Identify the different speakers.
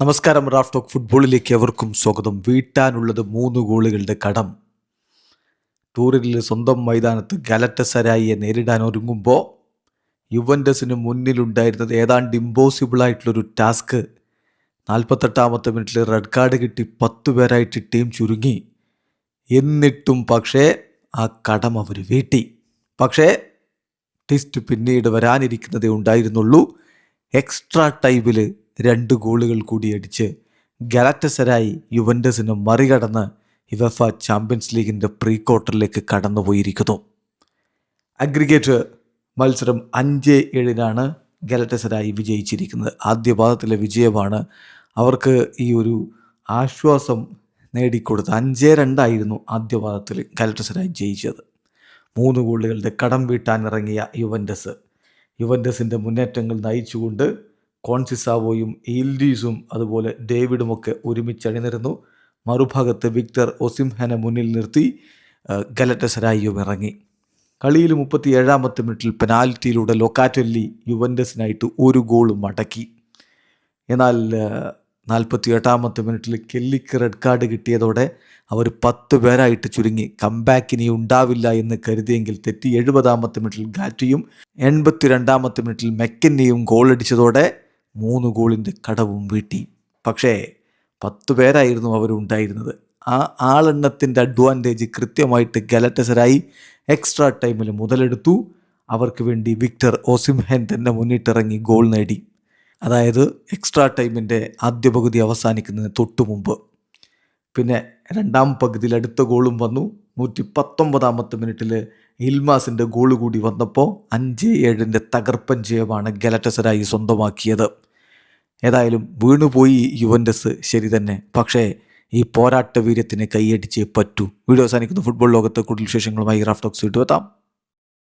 Speaker 1: നമസ്കാരം. Raf talk ഫുട്ബോളിലേക്ക് എവർക്കും സ്വാഗതം. വീട്ടാനുള്ളത് 3 ഗോളുകളുടെ കടം. ടൂറിനിൽ സ്വന്തം മൈതാനത്ത് ഗാലറ്റസരായിയെ നേരിടാൻ ഒരുങ്ങുമ്പോൾ യുവൻറ്റസിന് മുന്നിലുണ്ടായിരുന്നത് ഏതാണ്ട് ഇമ്പോസിബിളായിട്ടുള്ളൊരു ടാസ്ക്. 48-ാമത്തെ മിനിറ്റിൽ റെഡ് കാർഡ് കിട്ടി 10 പേരായിട്ട് ടീം ചുരുങ്ങി. എന്നിട്ടും പക്ഷേ ആ കടം അവർ വീട്ടി. പക്ഷേ ടെസ്റ്റ് പിന്നീട് വരാനിരിക്കുന്നതേ ഉണ്ടായിരുന്നുള്ളൂ. എക്സ്ട്രാ ടൈമിൽ 2 ഗോളുകൾ കൂടി അടിച്ച് ഗാലറ്റസരായി യുവൻറ്റസിനെ മറികടന്ന് യുവേഫ ചാമ്പ്യൻസ് ലീഗിൻ്റെ പ്രീ ക്വാർട്ടറിലേക്ക് കടന്നുപോയിരിക്കുന്നു. അഗ്രിഗേറ്റ് മത്സരം 5-7 ഗാലറ്റസരായി വിജയിച്ചിരിക്കുന്നത്. ആദ്യ പാദത്തിലെ വിജയമാണ് അവർക്ക് ഈ ഒരു ആശ്വാസം നേടിക്കൊടുത്തത്. 5-2 ആദ്യ പാദത്തിൽ ഗാലറ്റസരായി ജയിച്ചത്. 3 ഗോളുകളുടെ കടം വീട്ടാനിറങ്ങിയ യുവൻറ്റസിൻ്റെ മുന്നേറ്റങ്ങൾ നയിച്ചുകൊണ്ട് കോൺസിസാവോയും ഈൽഡീസും അതുപോലെ ഡേവിഡുമൊക്കെ ഒരുമിച്ച് അണിനിരന്നു. മറുഭാഗത്ത് വിക്ടർ ഒസിംഹനെ മുന്നിൽ നിർത്തി ഗാലറ്റസരായിയും ഇറങ്ങി. കളിയിൽ 37-ാമത്തെ മിനിറ്റിൽ പെനാൽറ്റിയിലൂടെ ലൊക്കാറ്റെല്ലി യുവൻറ്റസിനായിട്ട് 1 ഗോൾ മടക്കി. എന്നാൽ 48-ാമത്തെ മിനിറ്റിൽ കെല്ലിക്ക് റെഡ് കാർഡ് കിട്ടിയതോടെ അവർ 10 പേരായിട്ട് ചുരുങ്ങി. കംബാക്കിനി ഉണ്ടാവില്ല എന്ന് കരുതിയെങ്കിൽ തെറ്റി. 70-ാമത്തെ മിനിറ്റിൽ ഗാറ്റിയും 82-ാമത്തെ മിനിറ്റിൽ മെക്കന്നിയും ഗോളടിച്ചതോടെ 3 ഗോളിൻ്റെ കടവും വീട്ടി. പക്ഷേ 10 പേരായിരുന്നു അവരുണ്ടായിരുന്നത്. ആ ആളെണ്ണത്തിൻ്റെ അഡ്വാൻറ്റേജ് കൃത്യമായിട്ട് ഗാലറ്റസരായി എക്സ്ട്രാ ടൈമിൽ മുതലെടുത്തു. അവർക്ക് വേണ്ടി വിക്ടർ ഒസിംഹൻ തന്നെ മുന്നിട്ടിറങ്ങി ഗോൾ നേടി. അതായത് എക്സ്ട്രാ ടൈമിൻ്റെ ആദ്യ പകുതി അവസാനിക്കുന്നതിന് തൊട്ടു മുമ്പ്. പിന്നെ രണ്ടാം പകുതിയിൽ അടുത്ത ഗോളും വന്നു. 119-ാമത്തെ മിനിറ്റിൽ ഇൽമാസിൻ്റെ ഗോൾ കൂടി വന്നപ്പോൾ 5-7 തകർപ്പൻ ജയമാണ് ഗാലറ്റസരായി സ്വന്തമാക്കിയത്. ഏതായാലും വീണുപോയി യുവൻറ്റസ്, ശരി തന്നെ. പക്ഷേ ഈ പോരാട്ട വീര്യത്തിന് കൈയടിച്ചേ പറ്റൂ. വീഡിയോ അവസാനിക്കുന്ന ഫുട്ബോൾ ലോകത്തെ കൂടുതൽ വിശേഷങ്ങളുമായി റാഫ് ടോക്സ് വീണ്ടും എത്താം.